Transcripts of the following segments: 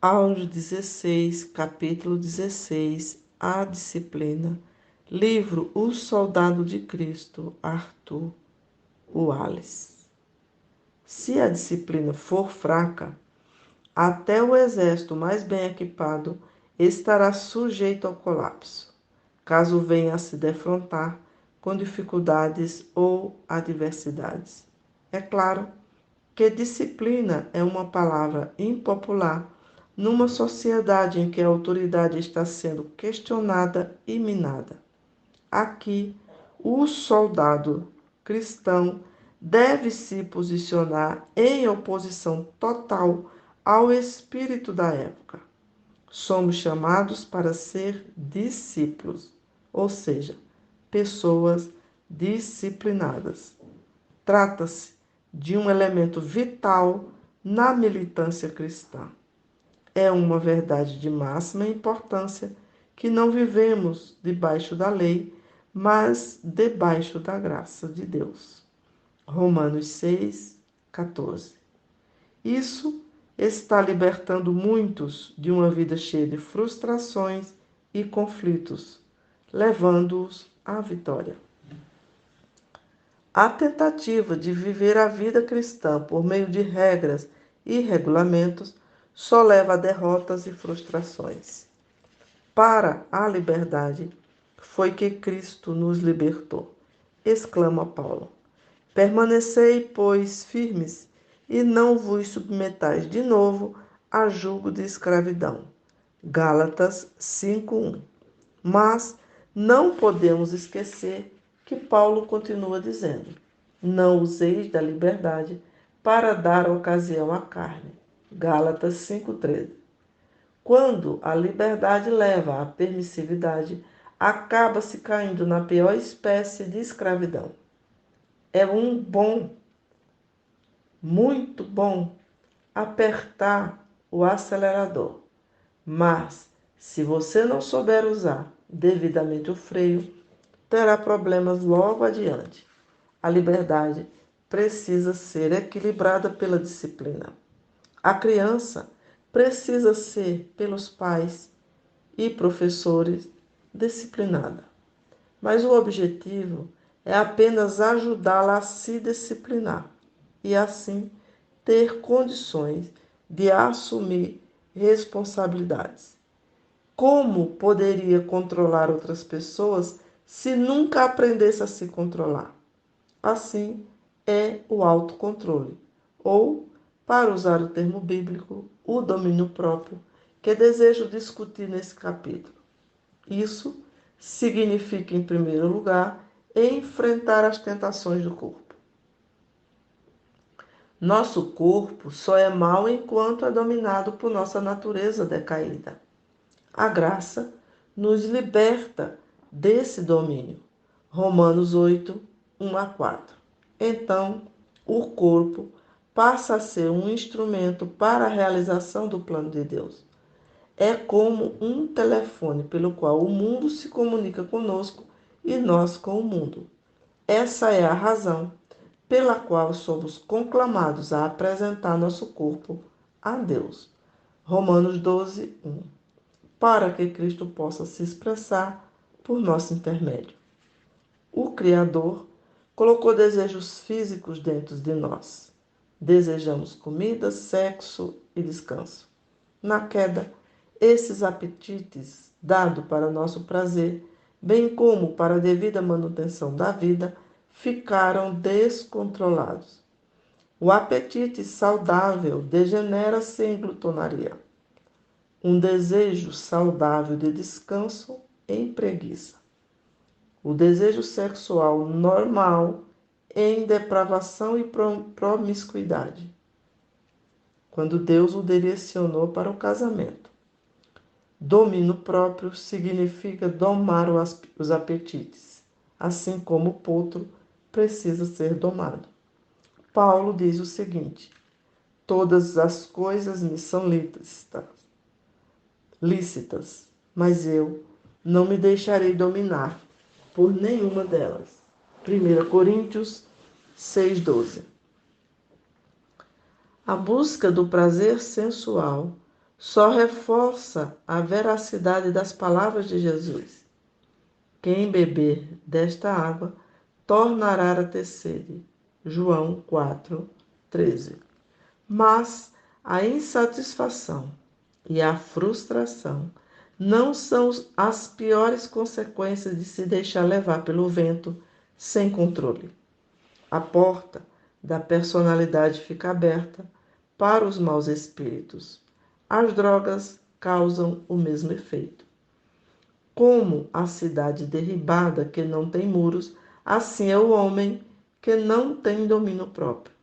aos 16, capítulo 16, a disciplina. Livro O Soldado de Cristo, Arthur Wallis. Se a disciplina for fraca, até o exército mais bem equipado estará sujeito ao colapso, caso venha a se defrontar com dificuldades ou adversidades. É claro que disciplina é uma palavra impopular numa sociedade em que a autoridade está sendo questionada e minada. Aqui, o soldado cristão deve se posicionar em oposição total ao espírito da época. Somos chamados para ser discípulos, ou seja, pessoas disciplinadas. Trata-se de um elemento vital na militância cristã. É uma verdade de máxima importância que não vivemos debaixo da lei, mas debaixo da graça de Deus. Romanos 6, 14. Isso está libertando muitos de uma vida cheia de frustrações e conflitos, levando-os à vitória. A tentativa de viver a vida cristã por meio de regras e regulamentos só leva a derrotas e frustrações. Para a liberdade foi que Cristo nos libertou, exclama Paulo. Permanecei, pois, firmes e não vos submetais de novo a jugo de escravidão. Gálatas 5:1. Mas não podemos esquecer que Paulo continua dizendo: não useis da liberdade para dar ocasião à carne. Gálatas 5:13. Quando a liberdade leva à permissividade, acaba-se caindo na pior espécie de escravidão. É muito bom, apertar o acelerador. Mas, se você não souber usar devidamente o freio, terá problemas logo adiante. A liberdade precisa ser equilibrada pela disciplina. A criança precisa ser, pelos pais e professores, disciplinada. Mas o objetivo é apenas ajudá-la a se disciplinar e, assim, ter condições de assumir responsabilidades. Como poderia controlar outras pessoas se nunca aprendesse a se controlar? Assim é o autocontrole, ou, para usar o termo bíblico, o domínio próprio, que desejo discutir nesse capítulo. Isso significa, em primeiro lugar, enfrentar as tentações do corpo. Nosso corpo só é mau enquanto é dominado por nossa natureza decaída. A graça nos liberta desse domínio. Romanos 8, 1-4. Então, o corpo passa a ser um instrumento para a realização do plano de Deus. É como um telefone pelo qual o mundo se comunica conosco e nós com o mundo. Essa é a razão pela qual somos conclamados a apresentar nosso corpo a Deus. Romanos 12, 1. Para que Cristo possa se expressar por nosso intermédio. O Criador colocou desejos físicos dentro de nós. Desejamos comida, sexo e descanso. Na queda, esses apetites, dados para nosso prazer, bem como para a devida manutenção da vida, ficaram descontrolados. O apetite saudável degenera-se em glutonaria. Um desejo saudável de descanso em preguiça. O desejo sexual normal em depravação e promiscuidade, quando Deus o direcionou para o casamento. Domínio próprio significa domar os apetites, assim como o potro precisa ser domado. Paulo diz o seguinte: todas as coisas me são lícitas, mas eu não me deixarei dominar por nenhuma delas. 1 Coríntios 6,12. A busca do prazer sensual só reforça a veracidade das palavras de Jesus. Quem beber desta água tornará a ter sede. João 4:13. Mas a insatisfação e a frustração não são as piores consequências de se deixar levar pelo vento sem controle. A porta da personalidade fica aberta para os maus espíritos. As drogas causam o mesmo efeito. Como a cidade derribada que não tem muros, assim é o homem que não tem domínio próprio.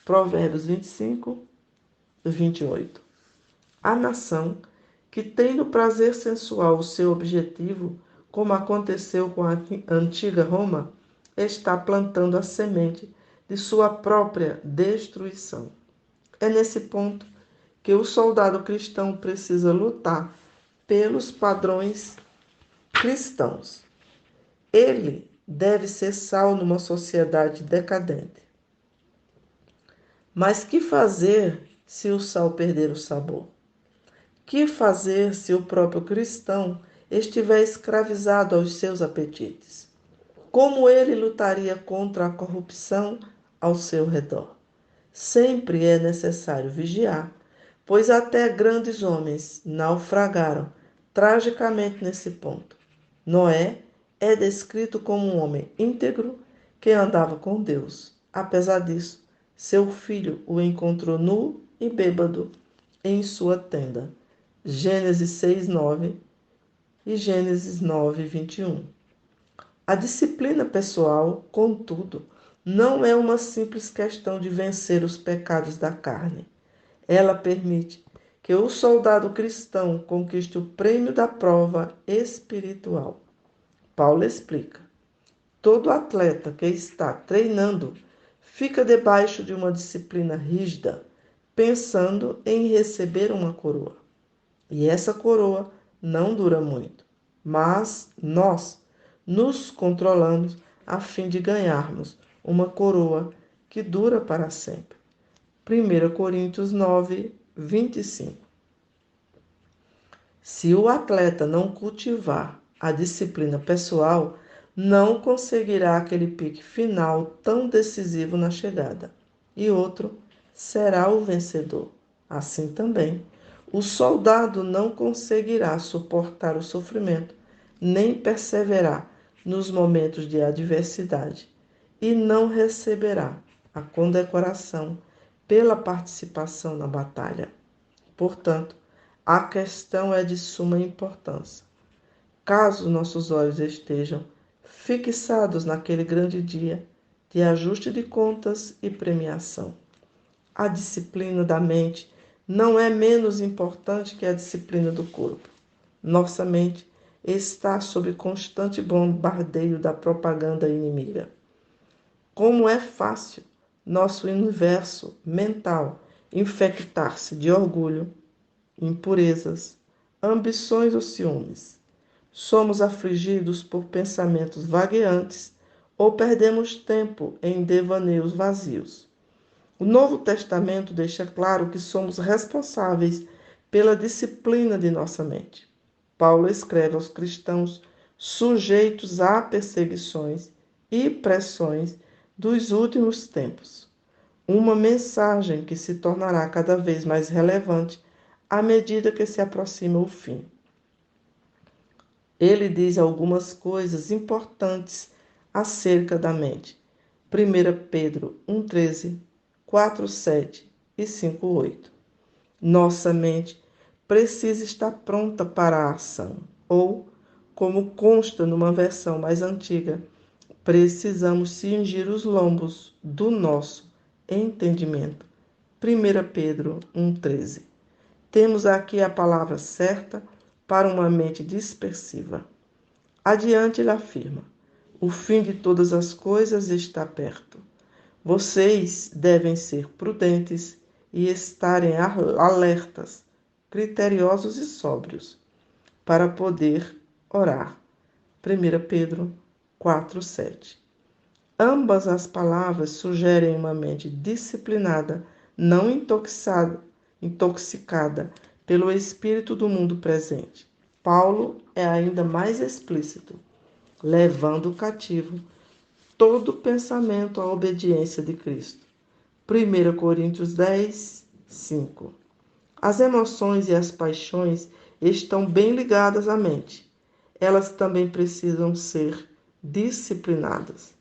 Provérbios 25:28. A nação que tem no prazer sensual o seu objetivo, como aconteceu com a antiga Roma, está plantando a semente de sua própria destruição. É nesse ponto que o soldado cristão precisa lutar pelos padrões cristãos. Ele deve ser sal numa sociedade decadente. Mas que fazer se o sal perder o sabor? Que fazer se o próprio cristão estiver escravizado aos seus apetites? Como ele lutaria contra a corrupção ao seu redor? Sempre é necessário vigiar, pois até grandes homens naufragaram tragicamente nesse ponto. Noé é descrito como um homem íntegro que andava com Deus. Apesar disso, seu filho o encontrou nu e bêbado em sua tenda. Gênesis 6:9 e Gênesis 9:21. A disciplina pessoal, contudo, não é uma simples questão de vencer os pecados da carne. Ela permite que o soldado cristão conquiste o prêmio da prova espiritual. Paulo explica: todo atleta que está treinando fica debaixo de uma disciplina rígida, pensando em receber uma coroa. E essa coroa não dura muito, mas nós nos controlamos a fim de ganharmos uma coroa que dura para sempre. 1 Coríntios 9:25. Se o atleta não cultivar a disciplina pessoal, não conseguirá aquele pique final tão decisivo na chegada. E outro será o vencedor. Assim também, o soldado não conseguirá suportar o sofrimento, nem perseverar nos momentos de adversidade, e não receberá a condecoração pela participação na batalha. Portanto, a questão é de suma importância. Caso nossos olhos estejam fixados naquele grande dia de ajuste de contas e premiação, a disciplina da mente não é menos importante que a disciplina do corpo. Nossa mente está sob constante bombardeio da propaganda inimiga. Como é fácil nosso universo mental infectar-se de orgulho, impurezas, ambições ou ciúmes. Somos afligidos por pensamentos vagueantes ou perdemos tempo em devaneios vazios. O Novo Testamento deixa claro que somos responsáveis pela disciplina de nossa mente. Paulo escreve aos cristãos sujeitos a perseguições e pressões dos últimos tempos. Uma mensagem que se tornará cada vez mais relevante à medida que se aproxima o fim. Ele diz algumas coisas importantes acerca da mente. 1 Pedro 1:13, 4:7 e 5:8. Nossa mente precisa estar pronta para a ação, ou, como consta numa versão mais antiga, precisamos cingir os lombos do nosso entendimento. 1 Pedro 1:13. Temos aqui a palavra certa para uma mente dispersiva. Adiante ele afirma: o fim de todas as coisas está perto. Vocês devem ser prudentes e estarem alertas, criteriosos e sóbrios, para poder orar. 1 Pedro 4:7. Ambas as palavras sugerem uma mente disciplinada, não intoxicada pelo espírito do mundo presente. Paulo é ainda mais explícito, levando cativo todo pensamento à obediência de Cristo. 1 Coríntios 10, 5. As emoções e as paixões estão bem ligadas à mente. Elas também precisam ser disciplinadas.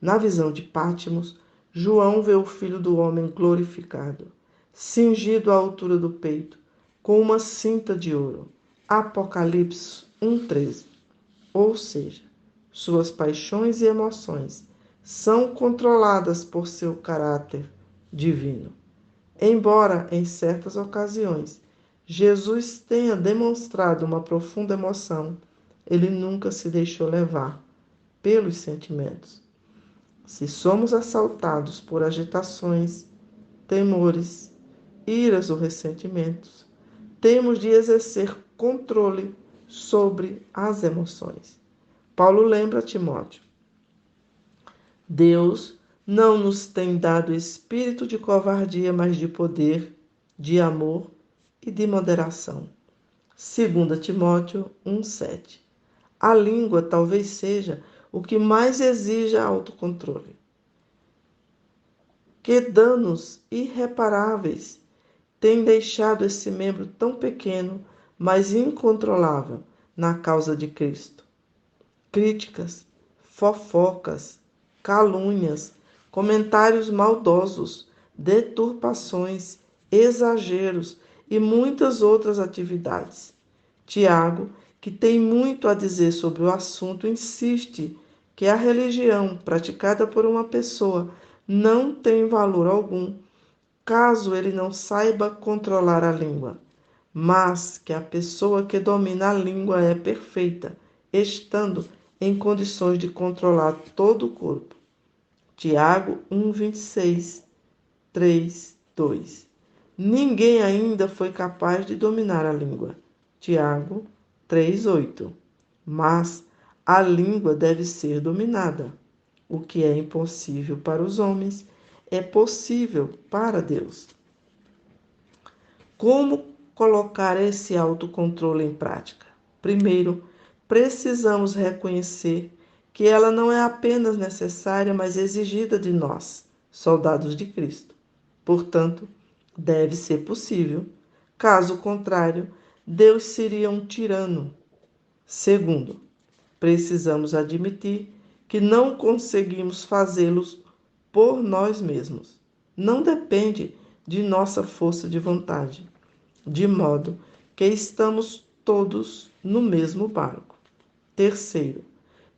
Na visão de Pátimos, João vê o Filho do Homem glorificado, cingido à altura do peito, com uma cinta de ouro. Apocalipse 1,13. Ou seja, suas paixões e emoções são controladas por seu caráter divino. Embora, em certas ocasiões, Jesus tenha demonstrado uma profunda emoção, ele nunca se deixou levar pelos sentimentos. Se somos assaltados por agitações, temores, iras ou ressentimentos, temos de exercer controle sobre as emoções. Paulo lembra a Timóteo: Deus não nos tem dado espírito de covardia, mas de poder, de amor e de moderação. 2 Timóteo 1,7. A língua talvez seja o que mais exija autocontrole. Que danos irreparáveis têm deixado esse membro tão pequeno, mas incontrolável, na causa de Cristo? Críticas, fofocas, calúnias, comentários maldosos, deturpações, exageros e muitas outras atividades. Tiago, que tem muito a dizer sobre o assunto, insiste que a religião praticada por uma pessoa não tem valor algum, caso ele não saiba controlar a língua, mas que a pessoa que domina a língua é perfeita, estando em condições de controlar todo o corpo. Tiago 1,26, 3, 2. Ninguém ainda foi capaz de dominar a língua. Tiago 3,8. Mas a língua deve ser dominada. O que é impossível para os homens é possível para Deus. Como colocar esse autocontrole em prática? Primeiro, precisamos reconhecer que ela não é apenas necessária, mas exigida de nós, soldados de Cristo. Portanto, deve ser possível. Caso contrário, Deus seria um tirano. Segundo, precisamos admitir que não conseguimos fazê-los por nós mesmos. Não depende de nossa força de vontade, de modo que estamos todos no mesmo barco. Terceiro,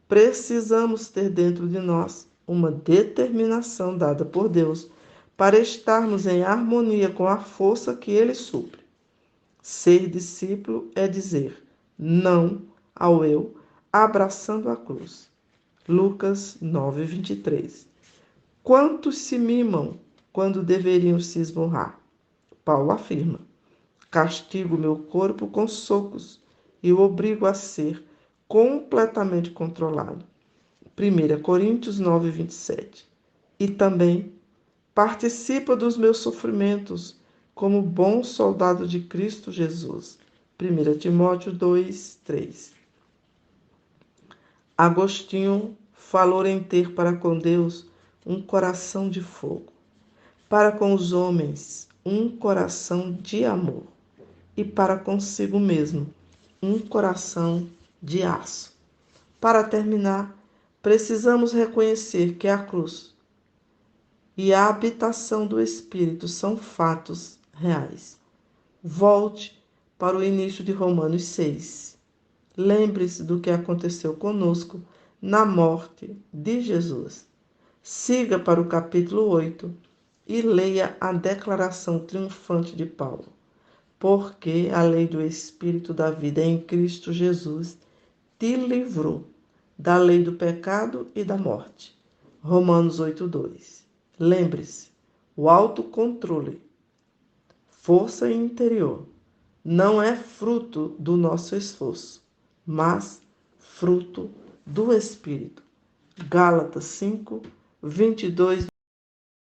precisamos ter dentro de nós uma determinação dada por Deus para estarmos em harmonia com a força que Ele supre. Ser discípulo é dizer não ao eu, abraçando a cruz. Lucas 9:23. Quantos se mimam quando deveriam se esmurrar? Paulo afirma: castigo meu corpo com socos e o obrigo a ser completamente controlado. 1 Coríntios 9:27. E também participa dos meus sofrimentos como bom soldado de Cristo Jesus. 1 Timóteo 2:3. Agostinho falou em ter para com Deus um coração de fogo, para com os homens um coração de amor e para consigo mesmo um coração de aço. Para terminar, precisamos reconhecer que a cruz e a habitação do Espírito são fatos reais. Volte para o início de Romanos 6. Lembre-se do que aconteceu conosco na morte de Jesus. Siga para o capítulo 8 e leia a declaração triunfante de Paulo. Porque a lei do Espírito da vida em Cristo Jesus te livrou da lei do pecado e da morte. Romanos 8:2. Lembre-se, o autocontrole, força interior, não é fruto do nosso esforço, mas fruto do Espírito. Gálatas 5:22.